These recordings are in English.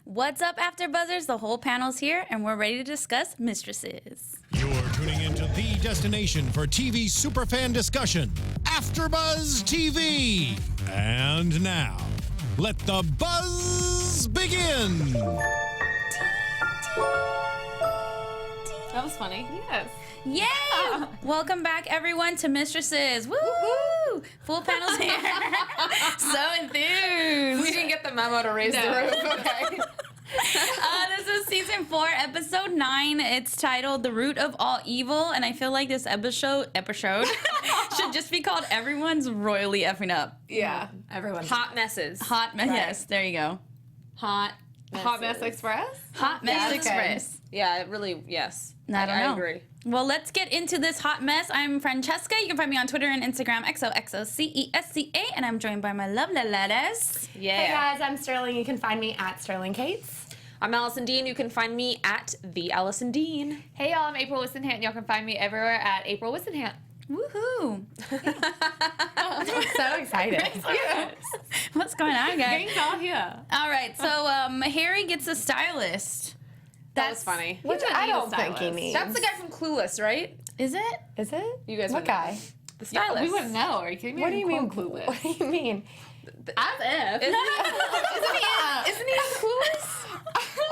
What's up, AfterBuzzers? The whole panel's here, and we're ready to discuss Mistresses. You're tuning into the destination for TV superfan discussion, AfterBuzz TV. And now, let the buzz begin. That was funny. Yes. Yay! Welcome back, everyone, to Mistresses. Woo! Full panel's here. So enthused. We didn't get the memo to raise the roof. Okay. This is season 4, episode 9. It's titled "The Root of All Evil," and I feel like this episode should just be called "Everyone's Royally Effing Up." Yeah. Everyone's Hot messes. Hot mess. Right. Yes, there you go. Hot Hot Mess Express? Hot mess that's express. Yeah, it really, yes. I don't know. I agree. Well, let's get into this hot mess. I'm Francesca. You can find me on Twitter and Instagram, XOXOCESCA, and I'm joined by my lovely ladies. Yeah. Hey guys, I'm Sterling. You can find me at Sterling Cates. I'm Alison Dean. You can find me at the Alison Dean. Hey y'all, I'm April Whisenhant. Y'all can find me everywhere at April Whisenhant. Woohoo! I'm so excited. What's going on, guys? Thanks all here. All right, so Harry gets a stylist. That was funny. Which doesn't I need a don't think he stylist. needs. That's the guy from Clueless, right? Is it? Is it? You guys What would know. guy? The Yeah, stylist. we wouldn't know. Are you kidding me? What do you mean? Clueless? What do you mean? As if. Isn't he in Clueless?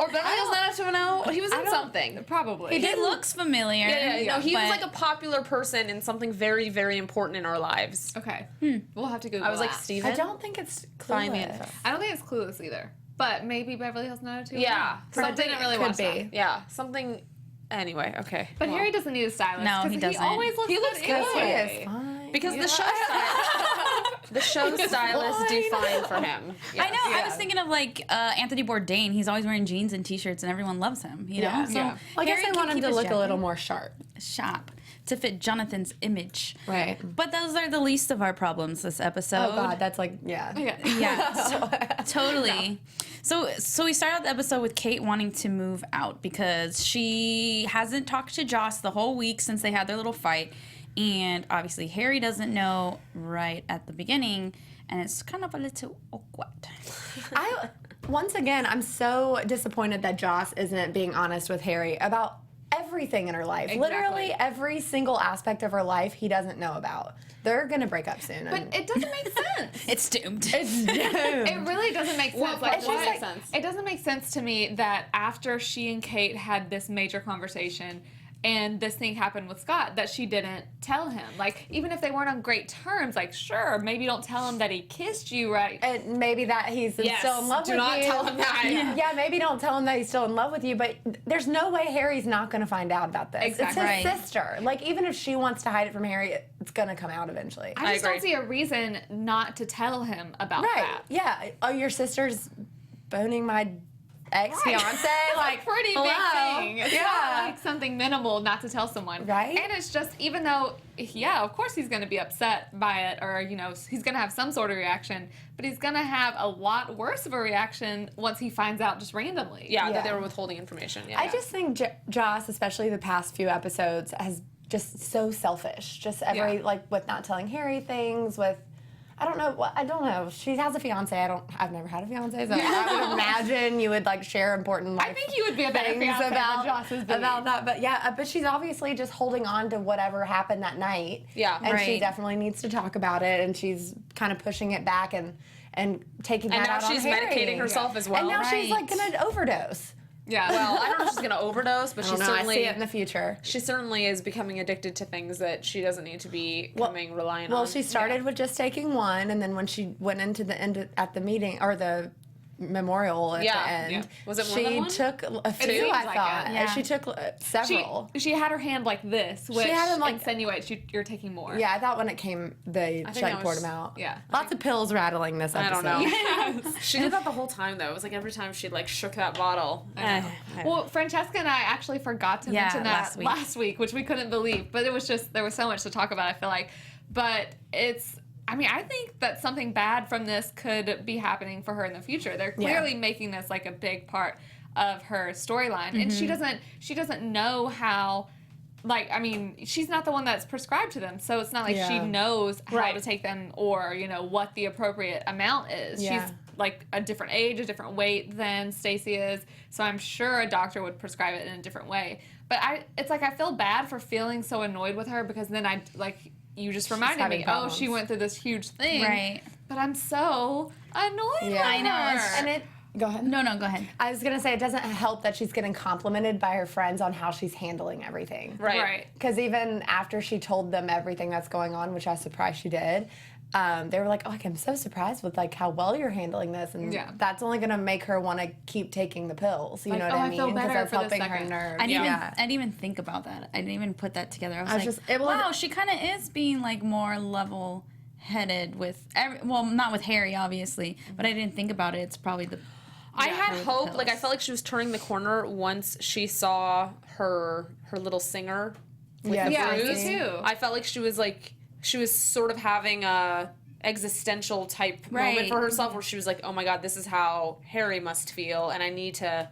Or Beverly Hills 90210? He was in something. Probably. He looks familiar. Yeah. No, he was but- like a popular person in something very, very important in our lives. Okay. We'll have to Google I was like, that. Steven? I don't think it's Find me Clueless. info. I don't think it's Clueless either. But maybe Beverly Hills 90210. Yeah. Because I didn't really could watch be. that. Yeah, something. Anyway, okay. But Well, Harry doesn't need a stylist. No, 'cause he doesn't. He always looks good He anyway. is fine. because the show stylist do fine for him. I know. I was Yeah. thinking of like Anthony Bourdain. He's always wearing jeans and t-shirts, and everyone loves him. You know. Yeah. So Yeah. Well, I guess Harry I can want him keep to his look a jacket little more sharp. sharp to fit Jonathan's image. Right. But those are the least of our problems this episode. Oh God, that's like, yeah. Yeah, totally. So we start out the episode with Kate wanting to move out because she hasn't talked to Joss the whole week since they had their little fight, and obviously Harry doesn't know right at the beginning, and it's kind of a little awkward. Once again, I'm so disappointed that Joss isn't being honest with Harry about everything in her life. Exactly. Literally every single aspect of her life he doesn't know about. They're gonna break up soon. But it doesn't make sense. It's doomed. It really doesn't make sense. Well, like, it what? makes sense. It doesn't make sense to me that after she and Kate had this major conversation and this thing happened with Scott, that she didn't tell him. Like, even if they weren't on great terms, like, sure, maybe don't tell him that he kissed you, right? And maybe that he's Yes, still in love do with not you. tell him that. Yeah, maybe don't tell him that he's still in love with you, but there's no way Harry's not going to find out about this. Exactly. It's his Right. sister. Like, even if she wants to hide it from Harry, it's going to come out eventually. I just agree. don't see a reason not to tell him about Right. that. Yeah. Oh, your sister's boning my ex-fiance? Like, Pretty hello? big thing. It's Yeah. not like something minimal not to tell someone. Right? And it's just, even though, yeah, of course he's going to be upset by it, or, you know, he's going to have some sort of reaction, but he's going to have a lot worse of a reaction once he finds out just randomly. Yeah, Yeah. that they were withholding information. Yeah. I just think Joss, especially the past few episodes, has just so selfish. Just every, Yeah. like, with not telling Harry things, with, I don't know. She has a fiance. I've never had a fiance, so I would imagine you would, like, share important life I think you would be a better things fiance about, than Joss would be. about that. But yeah, but she's obviously just holding on to whatever happened that night. Yeah. And she Right. definitely needs to talk about it, and she's kind of pushing it back and taking And that now out on she's Harry. medicating herself as well. And now she's, like, Right. gonna overdose. Yeah. Well, I don't know if she's gonna overdose, but I she don't know, I certainly see it in the future. she certainly is becoming addicted to things that she doesn't need to be becoming reliant on. Well, she started with just taking one, and then when she went into the end at the meeting or the memorial at Yeah, the end, yeah. Was it more she than one? took a few. seems I like thought it. Yeah. she took several. She had her hand like this, which had him, like- insinuates you're taking more. Yeah, I thought when it came, they think that poured was- them out. yeah. Lots of pills rattling this I episode. don't know. She did that the whole time though. It was like every time she like shook that bottle. Well, Francesca and I actually forgot to Yeah, mention that last last week. week, which we couldn't believe. But it was just, there was so much to talk about, I feel like. But I mean, I think that something bad from this could be happening for her in the future. They're clearly making this like a big part of her storyline. And she doesn't know how, like, I mean, she's not the one that's prescribed to them. So it's not like she Yeah. knows how Right. to take them or, you know, what the appropriate amount is. Yeah. like a different age, a different weight than Stacey is. So I'm sure a doctor would prescribe it in a different way. But it's like I feel bad for feeling so annoyed with her because then you just reminded me, problems. she went through this huge thing. Right. But I'm so annoyed with I know. her. And go ahead. No, go ahead. I was gonna say it doesn't help that she's getting complimented by her friends on how she's handling everything. Right. Because even after she told them everything that's going on, which I was surprised she did, they were like, "Oh, I'm so surprised with like how well you're handling this," and that's only gonna make her want to keep taking the pills. You know what I mean? I feel better that's for this helping her second. nerves. I didn't even think about that. I didn't even put that together. I was like, just- wow, she kind of is being like more level-headed with not with Harry, obviously, but I didn't think about it. It's probably the. I had with hope, pills. like I felt like she was turning the corner once she saw her little singer with the Yeah, me bruise. too. I felt like she was sort of having a existential type moment Right. for herself where she was like, oh my god, this is how Harry must feel, and I need to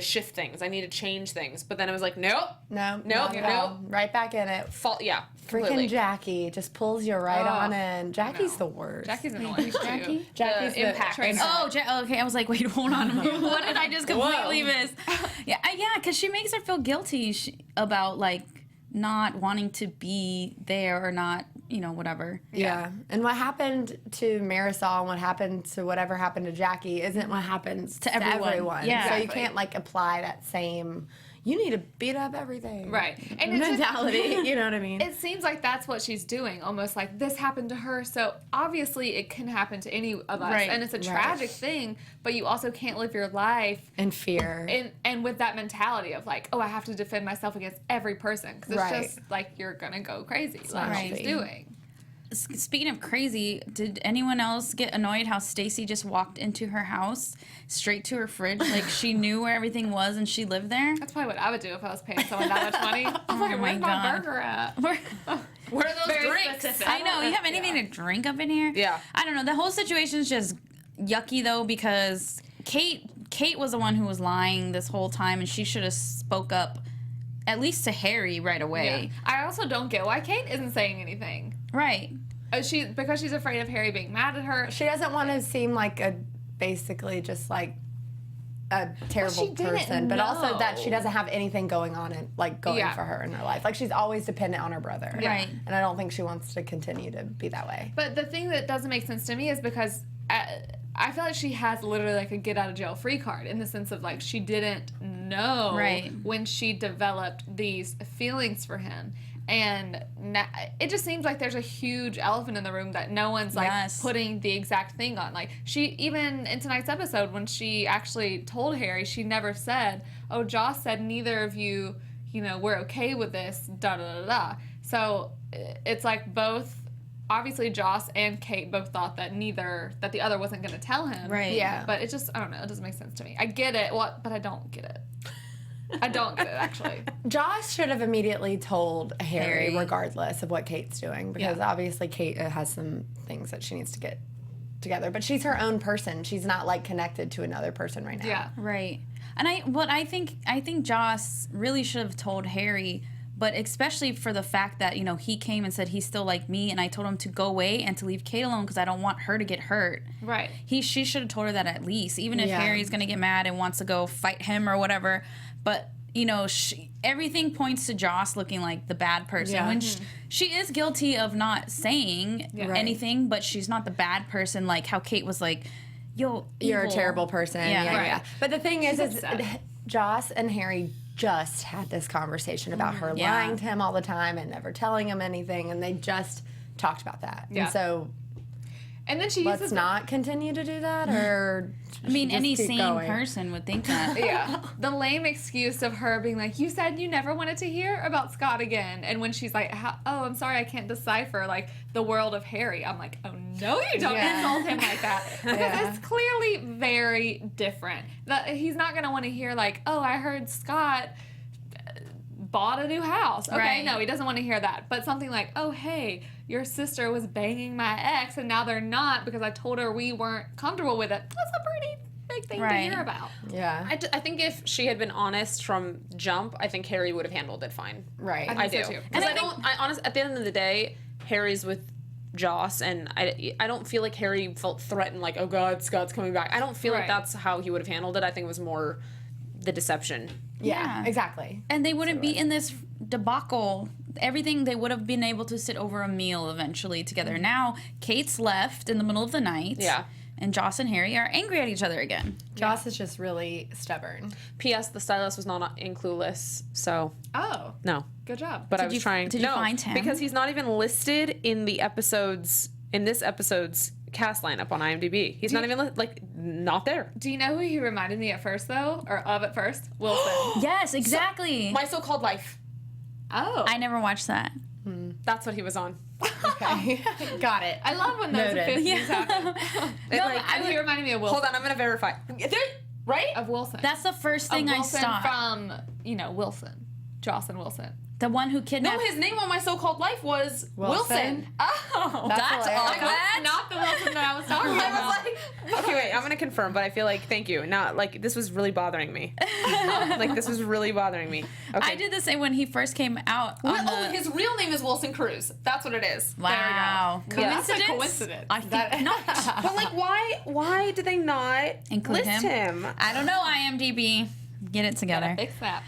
shift things, I need to change things. But then I was like, nope, No, Nope, not at all. nope. Right back in it. yeah, Freaking completely. Jackie just pulls you right on in. Jackie's the worst. Jackie's annoying too. Jackie? Jackie's The impact. trainer. Oh, okay. I was like, wait, hold on. What did I just completely miss? Yeah, because she makes her feel guilty about like not wanting to be there or not, whatever. Yeah. And what happened to Marisol and what happened to whatever happened to Jackie isn't what happens to everyone. Yeah. So you Exactly. can't like apply that same, you need to beat up everything. Right. And it's just- mentality. You know what I mean? It seems like that's what she's doing, almost like this happened to her, so obviously it can happen to any of us, Right. and it's a tragic thing, but you also can't live your life And fear. and with that mentality of like, oh, I have to defend myself against every person, because it's Right. just like you're gonna go crazy, like not she's healthy. doing. Speaking of crazy, did anyone else get annoyed how Stacey just walked into her house straight to her fridge? Like she knew where everything was and she lived there? That's probably what I would do if I was paying someone that much money. I'm like, my where's my God. burger at? Where are those Very drinks? specific. I know. You have anything to drink up in here? Yeah. I don't know. The whole situation's just yucky though because Kate was the one who was lying this whole time and she should have spoke up at least to Harry right away. Yeah. I also don't get why Kate isn't saying anything. Right. Because she's afraid of Harry being mad at her. She doesn't want to seem like basically just like a terrible she didn't person, but also that know. she doesn't have anything going on Yeah. for her in her life. Like she's always dependent on her brother. Right. And I don't think she wants to continue to be that way. But the thing that doesn't make sense to me is because I feel like she has literally like a get out of jail free card in the sense of like she didn't know Right. when she developed these feelings for him. And it just seems like there's a huge elephant in the room that no one's like Yes. putting the exact thing on. Like she, even in tonight's episode, when she actually told Harry, she never said, "Oh, Joss said neither of you, we're okay with this." Da da da da. So it's like both. Obviously, Joss and Kate both thought that the other wasn't going to tell him. Right. Yeah. But it just, I don't know. It doesn't make sense to me. I get it, but I don't get it. I don't get it, actually. Joss should have immediately told Harry, Harry. regardless of what Kate's doing, because obviously Kate has some things that she needs to get together. But she's her own person. She's not like connected to another person right now. Yeah. Right. And I think Joss really should have told Harry, but especially for the fact that, he came and said he's still like me and I told him to go away and to leave Kate alone because I don't want her to get hurt. Right. She should have told her that at least, even if Yeah. Harry's going to get mad and wants to go fight him or whatever. But, everything points to Joss looking like the bad person. Yeah. When she is guilty of not saying Right. anything, but she's not the bad person like how Kate was like, yo, You're a evil. terrible person. Yeah. Yeah, Right. yeah. But the thing is upset. Joss and Harry just had this conversation about her Yeah. lying to him all the time and never telling him anything, and they just talked about that. Yeah. And so And then she let's uses not continue to do that, or I mean, just any keep sane going? person would think that. Yeah. The lame excuse of her being like, you said you never wanted to hear about Scott again. And when she's like, oh, I'm sorry, I can't decipher like the world of Harry. I'm like, oh, no, you don't Yeah. insult him like that. Because Yeah. it's clearly very different. He's not going to want to hear like, oh, I heard Scott bought a new house. Okay, Right. no, he doesn't want to hear that. But something like, oh, hey, your sister was banging my ex and now they're not because I told her we weren't comfortable with it. That's a pretty big thing Right. to hear about. Yeah. I think if she had been honest from jump, I think Harry would have handled it fine. Right. I think do. so, too. Because I honestly, at the end of the day, Harry's with Joss, and I don't feel like Harry felt threatened, like, oh God, Scott's coming back. I don't feel like that's how he would have handled it. I think it was more the deception. Yeah, exactly. And they wouldn't be in this debacle. Everything, they would have been able to sit over a meal eventually together. Now, Kate's left in the middle of the night. Yeah. And Joss and Harry are angry at each other again. Joss is just really stubborn. P.S. The stylist was not in Clueless, so Oh, no. good job. But I was trying. Did you find him? Because he's not even listed in the episodes, in this episode's cast lineup on IMDb. He's not even, not there. Do you know who he reminded me at first, though? Or of at first? Wilson. Yes, exactly. My So-Called Life. Oh. I never watched that. That's what he was on. Okay. Got it. I love when those Noted. epiphanies happen. And He reminded me of Wilson. Hold on, I'm going to verify. Right? Of Wilson. That's the first thing of I Wilson saw. from, Wilson. Josslyn Wilson. The one who kidnapped. No, his name on My So-Called Life was Wilson. Oh. That's hilarious. awkward. Not the Wilson that I was talking about. I was like, okay, wait, I'm going to confirm, but I feel like, thank you. Now, this was really bothering me. This was really bothering me. Okay. I did the same when he first came out. On his real name is Wilson Cruz. That's what it is. Wow. There we go. Coincidence? That's a coincidence. I think not. But why did they not Include list him? I don't know, IMDb. Get it together. Fix that.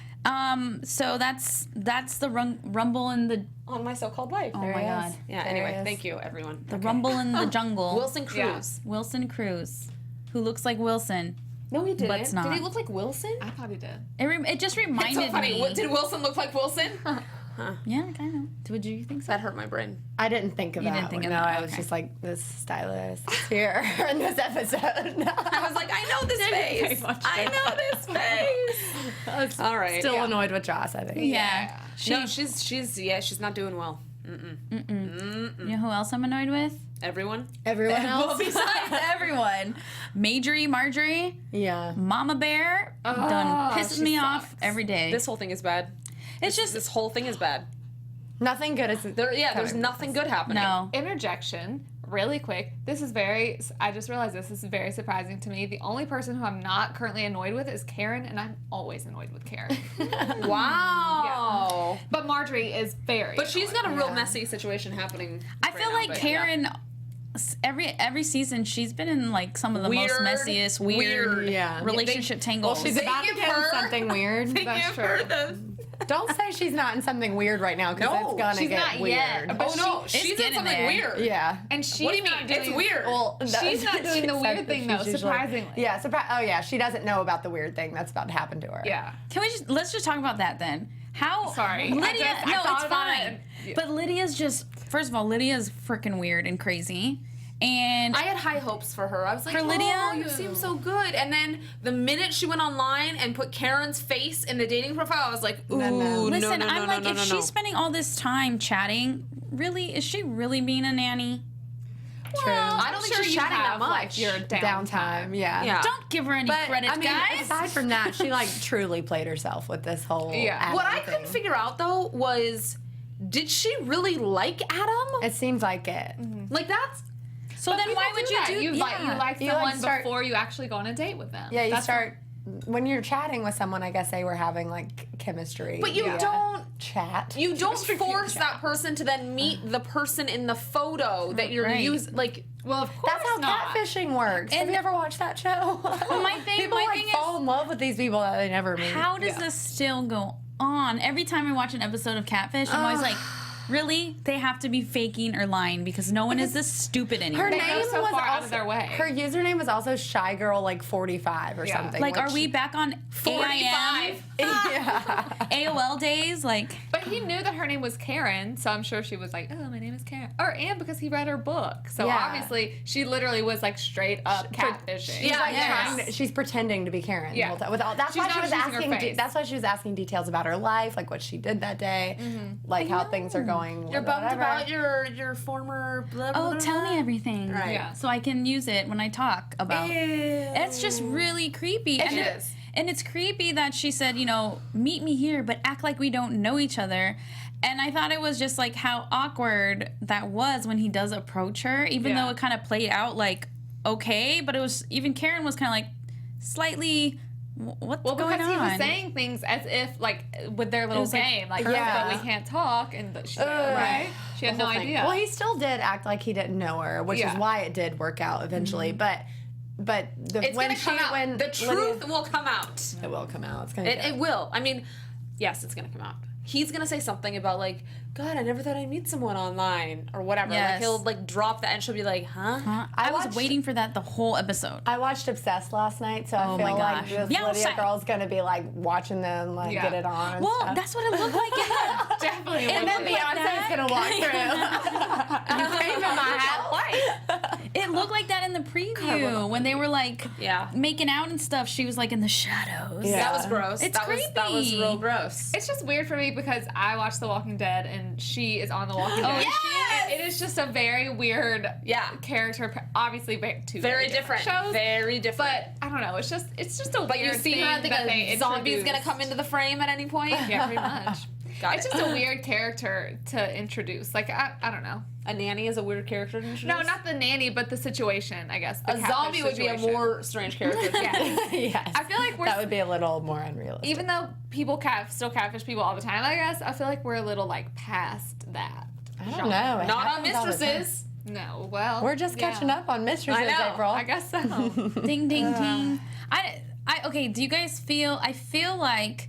So that's the rumble in the On My So-Called Life. oh my god, Yeah, There anyway, he is. thank you, everyone. the rumble in the jungle. Wilson Cruz. Yeah. Wilson Cruz, who looks like Wilson. No, he didn't. But it's not. Did he look like Wilson? I thought he did. It just reminded It's so funny. me. Did Wilson look like Wilson? Yeah, kind of. Would you think so? That hurt my brain. I didn't think of You that. didn't think of no, that, I was okay. just like, this stylist is here in this episode. I was like, I know this face. I know this face. All right. Still annoyed with Joss, I think. Yeah. No, she's not doing well. You know who else I'm annoyed with? Everyone. Everyone Well, else? besides everyone, Marjorie, Yeah. Mama Bear, done pisses she me off sucks. every day. This whole thing is bad. It's just This whole thing is bad. Nothing good is There's nothing good happening. no. Interjection, really quick. I just realized this is very surprising to me. The only person who I'm not currently annoyed with is Karen, and I'm always annoyed with Karen. Wow. But Marjorie is very But she's annoying. got a real messy situation happening. I right feel now, like but Karen. Every season, she's been in some of the most Weird, messiest, weird Yeah. relationship tangles. She's about to give get in her- something weird. That's true. Don't say she's not in something weird right now, because No, it's gonna she's get not weird. yet. But Oh no, it's she's in getting something there. weird. Yeah. And she's What do you mean? not It's doing- weird. Well, She's not doing the she weird said thing, that though, she's surprisingly. Yeah, she doesn't know about the weird thing that's about to happen to her. Yeah. Can we let's just talk about that then? How? Sorry. Lydia. I No, thought it's about it fine. and- yeah. But Lydia's just first of all, Lydia's freaking weird and crazy, and I had high hopes for her. I was like, For Lydia? oh, you seem so good. And then the minute she went online and put Karen's face in the dating profile, I was like, ooh, no, listen, no, I'm no, like, no, if no, she's no. spending all this time chatting, really, is she really being a nanny? True. I don't think she's chatting that much. Like, your Downtime, yeah. Yeah. Don't give her any But credit, I mean, guys. aside from that, she truly played herself with this whole Adam What I thing. couldn't figure out though was, did she really like Adam? It seems like it. Like that's So then why would you that? do You like You, someone like, start- before you actually go on a date with them. Yeah, you That's start when you're chatting with someone. I guess they were having chemistry. But you via don't chat. you don't force that person to then meet the person in the photo that you're Right. using. Like, Well, of course That's how not. catfishing works. Have And- you ever watched that show? my thing People is, fall in love with these people that they never meet. how does this still go on? Every time I watch an episode of Catfish, I'm always like, really? They have to be faking or lying because no one is this stupid anymore. Her They name go so was far also, out of their way. Her username was also Shy Girl 45 or Yeah. something. Like, which- are we back on 45. Yeah. AOL days? Like, But he knew that her name was Karen, so I'm sure she was like, "Oh, my name is Karen," and because he read her book, so Yeah. obviously she literally was straight up catfishing. She's like yes. trying to, she's pretending to be Karen. Yeah. The whole time. With all, that's She's why she not was using her asking. face. That's why she was asking details about her life, like what she did that day, like how things are going. you're bummed whatever. about your former blah, blah, oh, blah, tell blah. me everything. Right. Yeah. So I can use it when I talk about. It's just really creepy. It is. And it's creepy that she said, meet me here, but act like we don't know each other. And I thought it was just like how awkward that was when he does approach her, even Yeah. though it kind of played out like okay, but it was even Karen was kind of like slightly what's going on? Because he was saying things as if, like, with their little game, like, but we can't talk, and she had no idea. Well, he still did act like he didn't know her, which is why it did work out eventually. But it's gonna come out. The truth will come out. It will come out. It's gonna. It will. I mean, yes, it's gonna come out. He's gonna say something about like, God, I never thought I'd meet someone online or whatever. Yes. Like he'll like drop that, and she'll be like, huh? I was waiting for that the whole episode. I watched Obsessed last night, so I feel like this Lydia girl's gonna be like watching them like get it on. And stuff. That's what it looked like. Yeah. Definitely. And then Beyonce's gonna walk through. You came in my house. It looked like that in the preview when they were like making out and stuff. She was like in the shadows. Yeah. That was gross. It's creepy. That was real gross. It's just weird for me because I watch The Walking Dead and she is on The Walking Dead. Yes! It is just a very weird character. Obviously, very different shows. Very different. But I don't know. It's just a but weird you see thing her think that a zombie's gonna come into the frame at any point. Yeah, pretty much. It's just a weird character to introduce. Like I don't know. A nanny is a weird character to introduce? No, not the nanny, but the situation, I guess. A zombie would be a more strange character. Yes. I feel like that would be a little more unrealistic. Even though people still catfish people all the time, I guess, I feel like we're a little, like, past that. I don't know. Not on Mistresses. No, well. We're just catching up on Mistresses, April. I guess so. Ding, ding, ding. Okay, do you guys feel, I feel like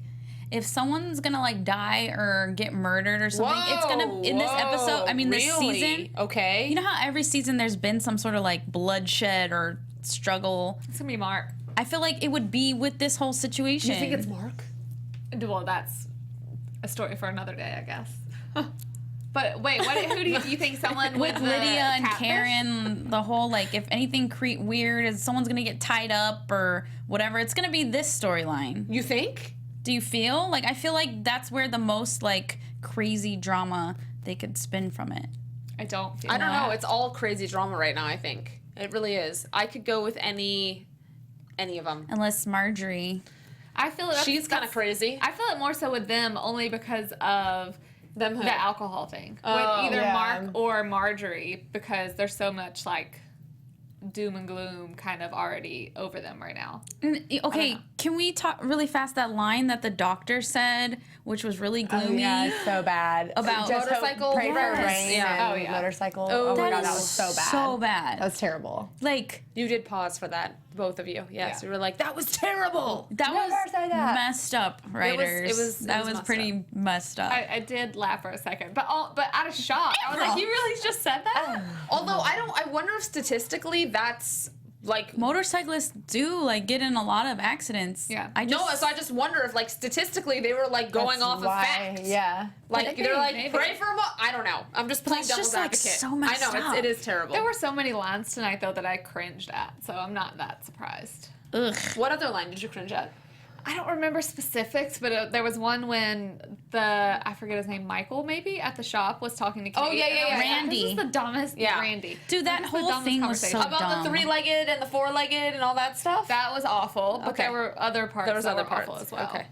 if someone's gonna like die or get murdered or something, it's gonna in this episode. I mean, this season. Okay. You know how every season there's been some sort of like bloodshed or struggle. It's gonna be Mark. I feel like it would be with this whole situation. You think it's Mark? Well, that's a story for another day, I guess. But wait, who do you think someone with the Lydia and catfish? Karen? The whole like if anything weird is someone's gonna get tied up or whatever. It's gonna be this storyline. You think? Do you feel like I feel like that's where the most like crazy drama they could spin from it? I don't feel I don't know. It's all crazy drama right now, I think. It really is. I could go with any of them. Unless Marjorie. I feel it. She's kind of crazy. I feel it more so with them only because of them the alcohol thing. With either Mark or Marjorie because there's so much like doom and gloom kind of already over them right now. Okay, can we talk really fast that line that the doctor said, which was really gloomy? Oh, yeah, it's so bad. About just motorcycle. Pray for rain. Yeah. And motorcycle. Oh my my god, that was so bad. So bad. That was terrible. Like you did pause for that, both of you. Yes, we were like, that was terrible. That Never was say that. messed up, writers. That was pretty messed up. I did laugh for a second, but out of shock, I was like, "You really just said that?" Although I wonder if statistically that's like motorcyclists do like get in a lot of accidents. Yeah. So I just wonder if like statistically they were like going That's off of why, facts. Yeah. Like they're like pray for I don't know. I'm just playing devil's just, like, advocate. so messed I know up. it is terrible. There were so many lines tonight though that I cringed at, so I'm not that surprised. Ugh. What other line did you cringe at? I don't remember specifics, but there was one when I forget his name, Michael maybe, at the shop was talking to Kate. Oh, yeah. and I was like, Randy. this is the dumbest. Yeah. Randy. Dude, that This is the whole dumbest thing was so conversation. About the dumb. 3-legged and the 4-legged and all that stuff? That was awful, but Okay. there were other parts There was that other were parts awful as well. Okay.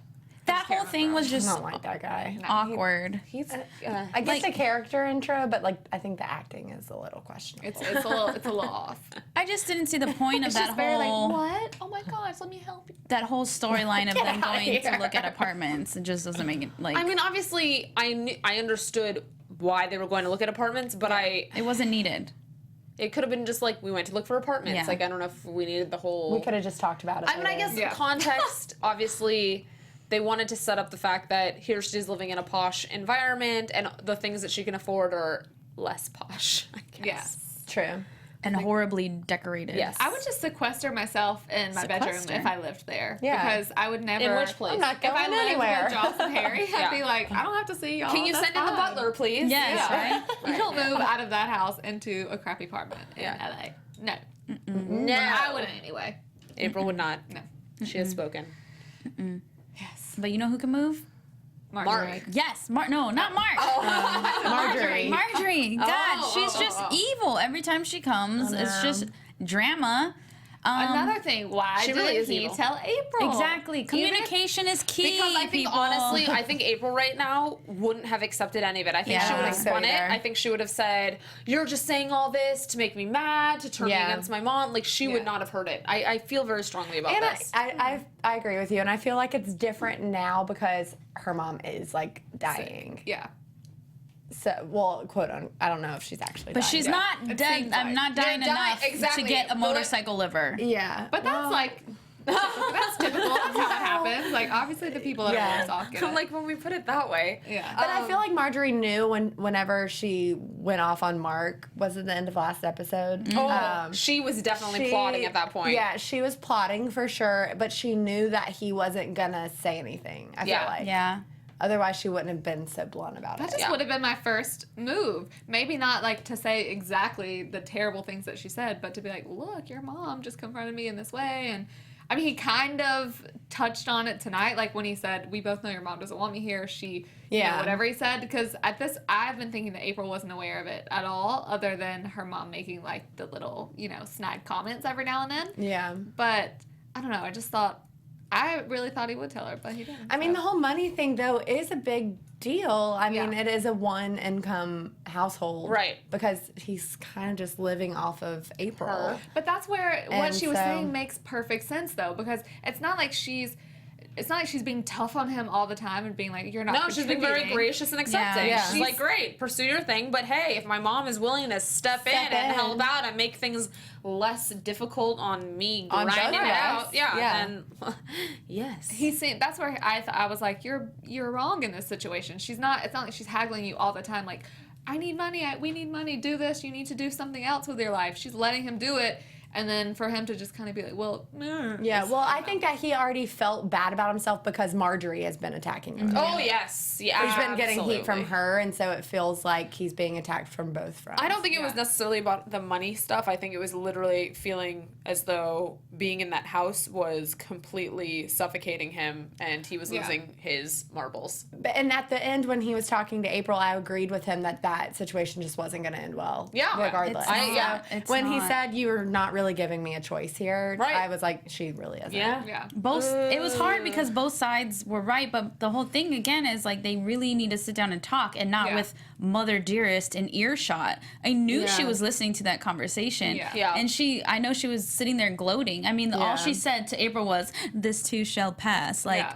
That whole thing was I just don't like that guy. awkward. He's I get the character intro, but like I think the acting is a little questionable. It's a little off. I just didn't see the point of It's that just very whole like, what? Oh my gosh, let me help you. that whole storyline of them outta going to here. look at apartments. It just doesn't make it like I mean, obviously, I understood why they were going to look at apartments, but it wasn't needed. it could have been just like we went to look for apartments. Yeah. Like I don't know if we needed the whole. We could have just talked about it. I mean, I guess Yeah. context. Obviously, they wanted to set up the fact that here she's living in a posh environment, and the things that she can afford are less posh. I guess. Yes. True. And horribly decorated. Yes. I would just sequester myself in my bedroom Sequester? if I lived there. Yeah. Because I would never. In which place? I'm not If going I lived anywhere. with Joss and Harry, Yeah. I'd be like, I don't have to see y'all. Can you That's send in the fine. butler, please? Yes, Yeah. right? You don't move out of that house into a crappy apartment in LA. No. No. I wouldn't anyway. April would not. No. She has spoken. Yes. But you know who can move? Mark. Yes, no, not Mark. Marjorie. Marjorie. God, she's just evil every time she comes. It's just drama. Another thing, why She really didn't is he evil. tell April? Exactly. Communication is key. Because I think, people. honestly, I think April right now wouldn't have accepted any of it. I think she would have so spun it. either. I think she would have said, "You're just saying all this to make me mad, to turn me against my mom." Like, she would not have heard it. I feel very strongly about And this. I agree with you, and I feel like it's different now because her mom is like dying. Yeah. So, well, quote on. I don't know if she's actually. But dying. she's not dead. seems I'm like- not dying enough exactly. to get a motorcycle liver. Yeah, But that's like, that's typical. That's how it happens. Like, obviously the people that are worse off get it. Like, when we put it that way. Yeah. But I feel like Marjorie knew whenever she went off on Mark. Was it the end of last episode? She was definitely plotting at that point. Yeah, she was plotting for sure, but she knew that he wasn't gonna say anything. I feel like. Yeah. Otherwise, she wouldn't have been so blunt about That it. just would have been my first move. Maybe not like to say exactly the terrible things that she said, but to be like, look, your mom just confronted me in this way. And I mean, he kind of touched on it tonight, like when he said, we both know your mom doesn't want me here. She, you know, whatever he said. Because at this, I've been thinking that April wasn't aware of it at all, other than her mom making like the little, you know, snide comments every now and then. Yeah. But I don't know. I really thought he would tell her, but he didn't. I mean, the whole money thing, though, is a big deal. I mean, Yeah. it is a one-income household. Right. Because he's kind of just living off of April. But that's where what And she was so- saying makes perfect sense, though, because it's not like she's being tough on him all the time and being like, you're not. No, she's being very contributing. gracious and accepting. Yeah. She's like, great, pursue your thing, but hey, if my mom is willing to step in and help out and make things less difficult on me On grinding both it of out, us. yeah, Yeah. then yes. He's saying that's where I was like, you're wrong in this situation. It's not like she's haggling you all the time. Like, I need money. We need money. Do this. You need to do something else with your life. She's letting him do it. And then for him to just kind of be like, well, Yeah, well, I think that he already felt bad about himself because Marjorie has been attacking him. Oh yes, yeah. He's been getting heat from absolutely. her, and so it feels like he's being attacked from both fronts. I don't think it was necessarily about the money stuff. I think it was literally feeling as though being in that house was completely suffocating him and he was losing his marbles. And at the end, when he was talking to April, I agreed with him that situation just wasn't going to end well. Yeah. regardless. It's When he not. said you were not really giving me a choice here, Right. I was like, she really isn't. Yeah. It was hard because both sides were right, but the whole thing again is like they really need to sit down and talk, and not with Mother Dearest in earshot. I knew she was listening to that conversation. Yeah. And I know she was sitting there gloating. I mean, all she said to April was, "This too shall pass." Like,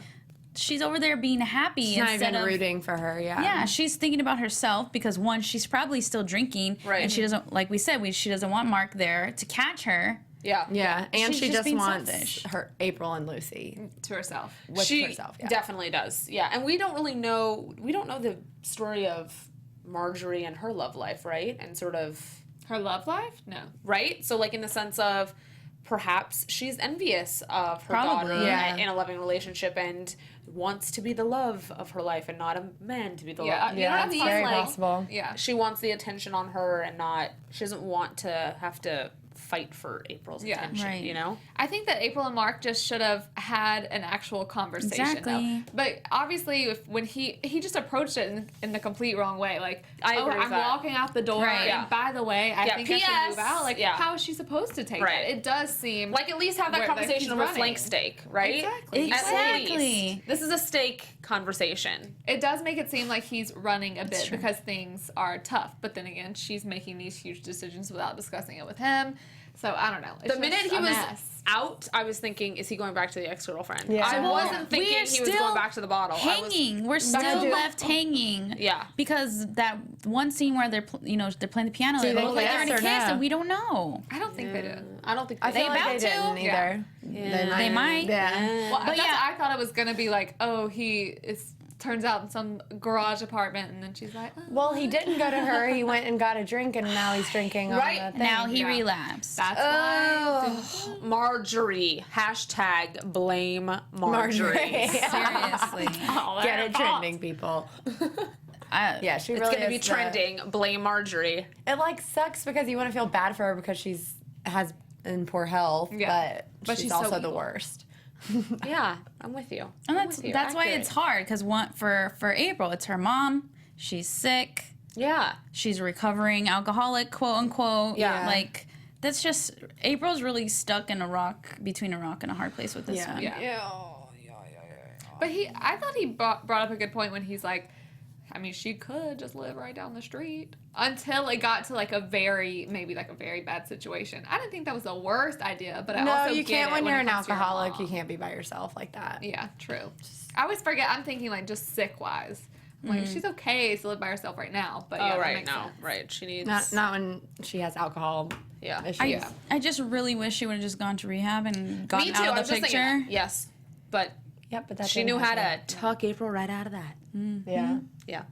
she's over there being happy She's not instead even of rooting for her, Yeah, she's thinking about herself because one, she's probably still drinking, Right. and she doesn't, like we said, she doesn't want Mark there to catch her. Yeah. Yeah, and She's she just just being wants selfish. her April and Lucy To herself. with She herself. Yeah. definitely does. Yeah. And we don't know the story of Marjorie and her love life, right? And sort of Her love life? No. right? So like in the sense of perhaps she's envious of her Probably. daughter Yeah. in a loving relationship and wants to be the love of her life and not a man to be the Yeah. love. You know what I it's mean? very Like, possible. Yeah. She wants the attention on her and she doesn't want to have to fight for April's attention, Right. you know? I think that April and Mark just should have had an actual conversation. Exactly. Though. But obviously, when he just approached it in the complete wrong way. Like, I agree with I'm that. walking out the door, Right. and Yeah. by the way, I Yeah, think I should P.S. move out. Like, Yeah. how is she supposed to take Right. that? It does seem Like at least have that Where, like, conversation he's over running. flank steak, right? Exactly. At Exactly. least. This is a steak conversation. it does make it seem like he's running a bit because things are tough. But then again, she's making these huge decisions without discussing it with him. So I don't know. It's The minute just he a was mess. out, I was thinking, is he going back to the ex-girlfriend? Yeah. I Well, wasn't thinking we are he was still going back to the bottle. Hanging. We're still do- left hanging. Yeah. Because that one scene where they're playing the piano, Do they they look like kiss they're in a or kiss, no? and we don't know. I don't think they do. I don't think I feel They like about they to? didn't either. They might. Yeah. Well, But that's, yeah. I thought it was gonna be like, oh, turns out in some garage apartment, and then she's like, oh. Well, he didn't go to her. He went and got a drink, and now he's drinking Right. on the thing. Now he Yeah. relapsed. That's why. Marjorie. Hashtag blame Marjorie. Seriously. Get it trending, people. Yeah, she It's really going to be is trending. Blame Marjorie. It like sucks because you want to feel bad for her because has in poor health, Yeah. but she's she's so also the evil. worst. Yeah, I'm with you. And I'm that's with you. that's why Accurate. it's hard because for April, it's her mom. She's sick. Yeah. She's a recovering alcoholic, quote unquote. Yeah. Like that's just April's really stuck in between a rock and a hard place with this one. Yeah. But I thought he brought up a good point when he's like, I mean, she could just live right down the street until it got to like a very bad situation. I didn't think that was the worst idea, but I also you can't when you're an comes to your alcoholic. mom. You can't be by yourself like that. Yeah, true. I always forget. I'm thinking like just sick wise. Like she's okay to live by herself right now, but yeah, right now, right? She needs Not when she has alcohol. Yeah. Issues. I just really wish she would have just gone to rehab and gotten Me too. out I'm of the just thinking picture. that. Yes, but Yep, but that she didn't knew how to happen. tuck April right out of that. Yeah. Yeah.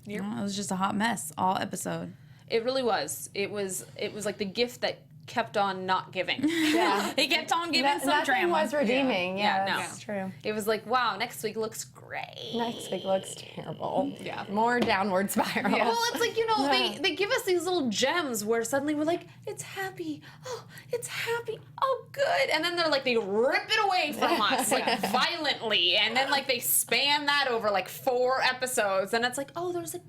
Yeah, it was just a hot mess all episode. It really was. It was like the gift that kept on not giving. Yeah. He kept on giving some Nothing drama. was redeeming. Yeah, no. that's true. It was like, wow, next week looks great. Next week looks terrible. Yeah. More downward spiral. Well, it's like, they give us these little gems where suddenly we're like, it's happy. Oh, it's happy. Oh, good. And then they rip it away from us, like, violently. And then, like, they span that over, like, 4 episodes. And it's like, oh, there's a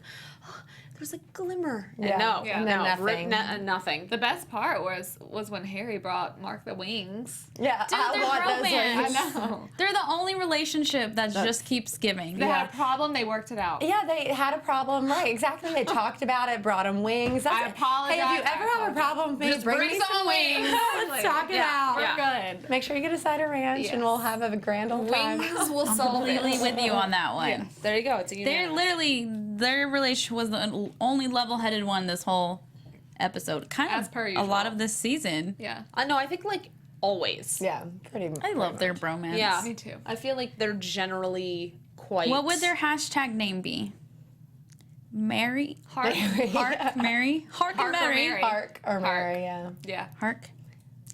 glimmer. And Yeah. no, Yeah. And then no, nothing. nothing. The best part was when Harry brought Mark the wings. Yeah, Dude, I they're want those romance. wings. know. They're the only relationship that just keeps giving. They had a problem. They worked it out. Yeah, they had a problem. Right, exactly. They talked about it, brought him wings. That's I it. apologize. Hey, if you ever have a problem with me, Just bring bring me some some wings. wings. Let's talk it out. We're good. Make sure you get a side of ranch, and we'll have a grand old time. Wings will solve it. Completely with you on that one. There you go. It's a They're literally, their relationship was the only level-headed one this whole episode. Kind of As per a usual. lot of this season. Yeah. No, I think like always. Yeah, pretty much. I love their bromance. Yeah. Me too. I feel like they're generally quite. What would their hashtag name be? Mary? Hark? Hark? Mary? Hark and Hark or Mary? Mary. Hark or Mary, yeah. Yeah. Hark.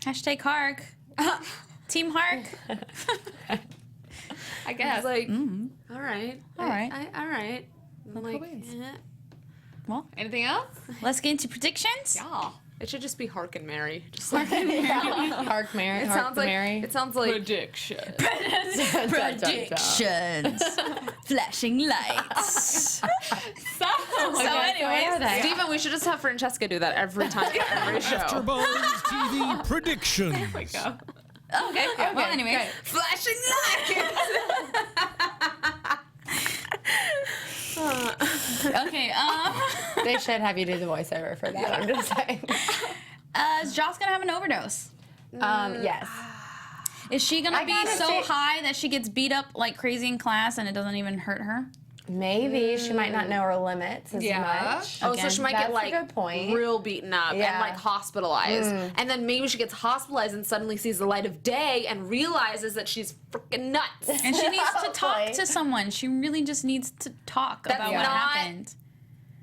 Hashtag Hark. Team Hark. I guess. It's like, all right. All right. All right. I'm like, ways. Well, Anything else? let's get into predictions. Yeah. it should just be Hark and Mary. Just like, Hark Mary. it Hark sounds like Mary. it sounds like Prediction. Predictions. Flashing lights. So anyways, Steven, we should just have Francesca do that every time, every show. AfterBuzz TV predictions. go. Okay. Well, anyway. Flashing lights. Okay. They should have you do the voiceover for that. I'm just saying. Is Joss gonna have an overdose? Yes. Is she gonna I be gotta so say- high that she gets beat up like crazy in class and it doesn't even hurt her? Maybe she might not know her limits as Yeah. much. Oh, so she might That's get a like good point. real beaten up and Yeah. like hospitalized, and then maybe she gets hospitalized and suddenly sees the light of day and realizes that she's freaking nuts. And she needs to talk Hopefully. to someone. She really just needs to talk That's about what not- happened.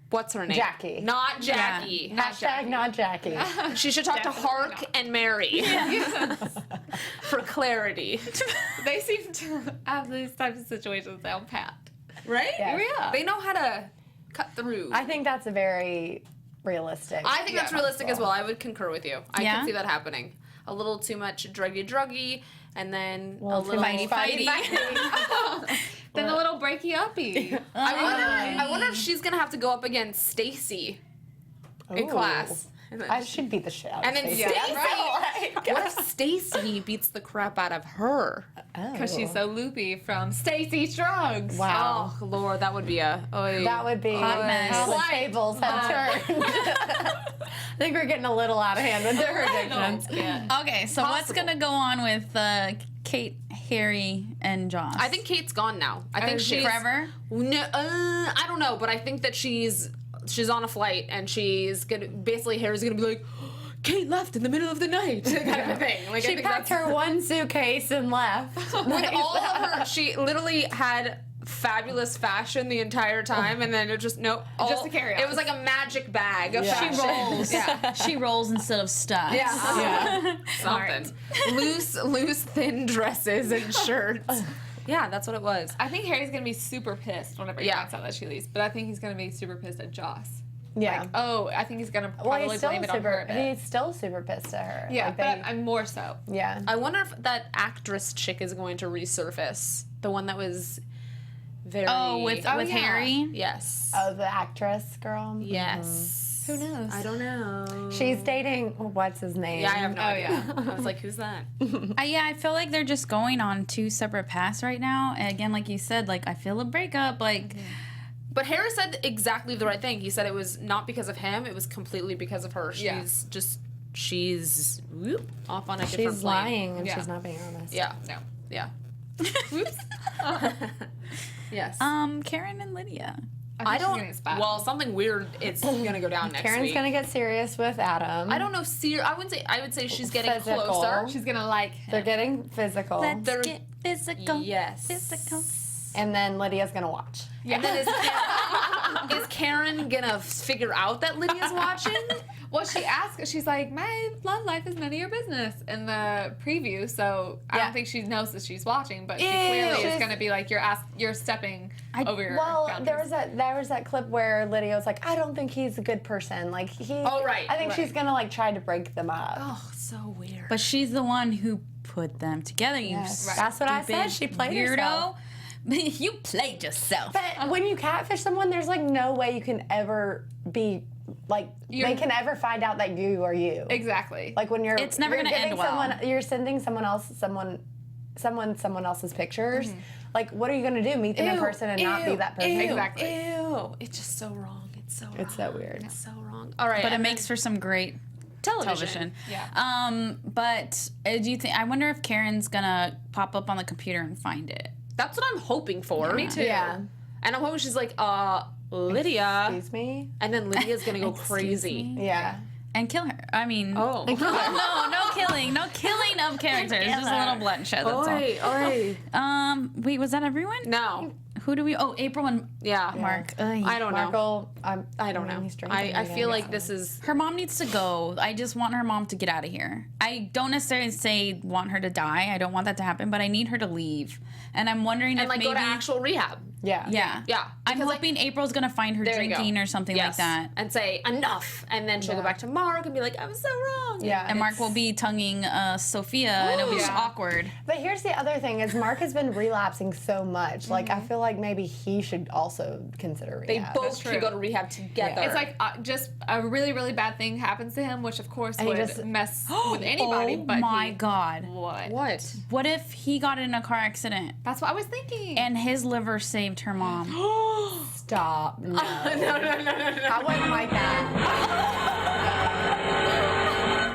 What's her name? Jackie. Not Jackie. Hashtag not Jackie. She should talk to Hark and Mary for clarity. They seem to have these types of situations down pat. Right? Yes. Yeah. They know how to cut through. I think that's a very realistic. I think that's realistic as well. I would concur with you. I Yeah? can see that happening. A little too much druggy, and then Well, a too little much fighty. Then a little breaky uppy. I wonder if she's gonna have to go up against Stacy in Ooh. class. And then, I should beat the shit out of and then Stacey. Stacy. Right. What if Stacy beats the crap out of her? Because she's so loopy from Stacy's drugs. Wow. Oh Lord, that would be a. That would be Hot mess. how the tables have turned. I think we're getting a little out of hand with their predictions. Yeah. Okay, so what's gonna go on with Kate, Harry, and Joss? I think Kate's gone now. I think she's forever. No, I don't know, but I think that she's on a flight and she's gonna basically Harry's gonna be like, Kate left in the middle of the night, kind of a thing. Like I She think packed that's her one suitcase and left. with all of her. She literally had fabulous fashion the entire time, and then it just Just a carry-on. It was like a magic bag of Yeah. She fashion. rolls. Yeah. She rolls instead of stuff. Yeah. Something. Loose, thin dresses and shirts. Yeah, that's what it was. I think Harry's going to be super pissed whenever he Yeah. finds out that she leaves. But I think he's going to be super pissed at Joss. Yeah. Like, oh, I think he's going to Well, probably he's still blame it on her a bit. he's still super pissed at her. Yeah, Like, but I'm more so. yeah. I wonder if that actress chick is going to resurface. The one that was very. Oh, with yeah. Harry. Yes. Oh, the actress girl. Yes. Who knows? I don't know. She's dating, what's his name? Yeah, I have no idea. Yeah. I was like, who's that? Yeah, I feel like they're just going on two separate paths right now. And again, like you said, like I feel a breakup. Like, But Harris said exactly the right thing. He said it was not because of him. It was completely because of her. Yeah. She's off on a different She's plane. lying and Yeah. she's not being honest. Yeah. No. Yeah. Yes. Karen and Lydia. I think she's don't. getting spat. Well, something weird. It's gonna go down next Karen's week. gonna get serious with Adam. I don't know. I wouldn't say. I would say she's getting Physical. closer. She's gonna like They're him. getting physical. Let's get physical. Yes. Physical. And then Lydia's gonna watch. And then is Karen gonna figure out that Lydia's watching? Well, she asked, she's like, my love life is none of your business in the preview, so I Yeah. don't think she knows that she's watching, but she Ew. clearly is She's- going to be like, you're stepping over your Well, boundaries. there was that clip where Lydia was like, I don't think he's a good person. Like he. Oh, right, I think right. she's gonna like try to break them up. Oh, so weird. But she's the one who put them together. You Yes. Right. That's what I said. stupid She played weirdo. herself. You played yourself. But when you catfish someone, there's like no way you can ever be like they can ever find out that you are you. Exactly. Like when you're It's never you're gonna end giving well. someone, you're sending someone else's pictures. Like what are you gonna do? Meet them in person and not be that person? Exactly. Ew. It's just so wrong. It's so wrong. It's so weird. It's so wrong. All right. But it and makes for some great television. Yeah. But do you think? I wonder if Karen's gonna pop up on the computer and find it. that's what I'm hoping for. Me too. Yeah. And I'm hoping she's like, Lydia. Excuse me. And then Lydia's gonna go crazy. Yeah. And kill her. I mean, Oh. no killing of characters. Just a little bloodshed. That's all. Wait, was that everyone? No. Who do we? Oh, April and Yeah. Mark. I don't know. Markle, I don't know. he's drinking I again, feel like so. this is. Her mom needs to go. I just want her mom to get out of here. I don't necessarily say want her to die. I don't want that to happen, but I need her to leave. And I'm wondering And if like maybe go to actual rehab. Yeah. Yeah. Yeah. I'm Because, like, hoping April's gonna find her there you go. drinking or something Yes. like that. And say enough. And then she'll go back to Mark and be like, I was so wrong. Yeah. And Mark will be tonguing Sophia, and it'll be just Yeah. awkward. But here's the other thing: is Mark has been relapsing so much. Like I feel like maybe he should also consider They rehab. both true. should go to rehab together. It's like just a really, really bad thing happens to him, which of course And he would just- mess with anybody. Oh but my God. What? what? What if he got in a car accident That's what I was thinking. and his liver saved her mom? Stop. No. no. I wouldn't like that.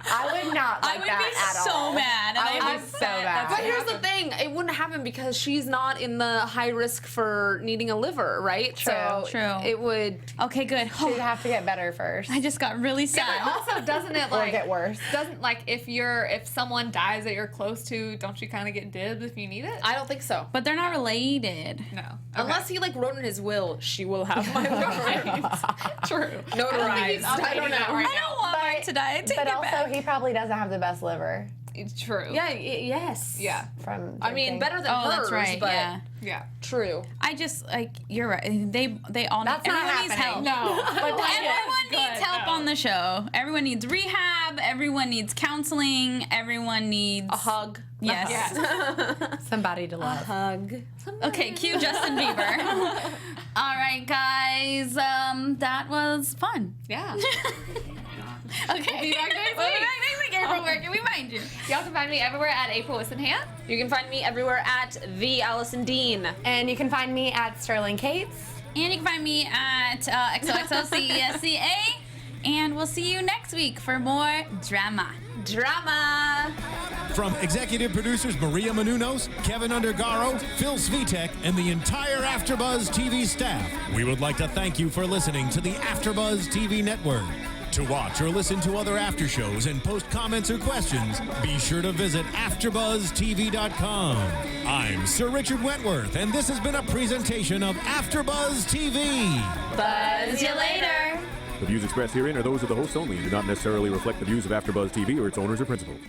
I would not like I would that be at so all. mad. And I I would would be so bad. But here's the thing, it wouldn't happen because she's not in the high risk for needing a liver, right? So True. it would. Okay, good. She'd have to get better first. I just got really But sad. also, doesn't it or like get worse. doesn't like if someone dies that you're close to, don't you kind of get dibs if you need it? I don't think so. But they're not related. No. Unless he like wrote in his will, she will have my liver. True. Notarized. I don't know. I don't want Mark to die. I take But it also, back. he probably doesn't have the best liver It's true. Yeah. Yes. Yeah. from. I mean, drinking. better than Oh, hers. that's right. But Yeah. Yeah. True. I just you're right. They all That's need, not everyone needs help. happening. No. Everyone needs help on the show. Everyone needs rehab. Everyone needs counseling. Everyone needs A hug. Yes. Yes. somebody to love. Hug. Okay, cue Justin Bieber. All right, guys. That was fun. Yeah. Okay. Be back next We'll be week. back next week, April. Where can we find you? Y'all can find me everywhere at April Whisenhant. You can find me everywhere at the Alison Dean. And you can find me at Sterling Cates. And you can find me at XOXOCESCA. And we'll see you next week for more drama. Drama. From executive producers Maria Menounos, Kevin Undergaro, Phil Svitek, and the entire AfterBuzz TV staff, we would like to thank you for listening to the AfterBuzz TV network. To watch or listen to other after shows and post comments or questions, be sure to visit AfterBuzzTV.com. I'm Sir Richard Wentworth, and this has been a presentation of AfterBuzz TV. Buzz you later. The views expressed herein are those of the hosts only and do not necessarily reflect the views of AfterBuzz TV or its owners or principals.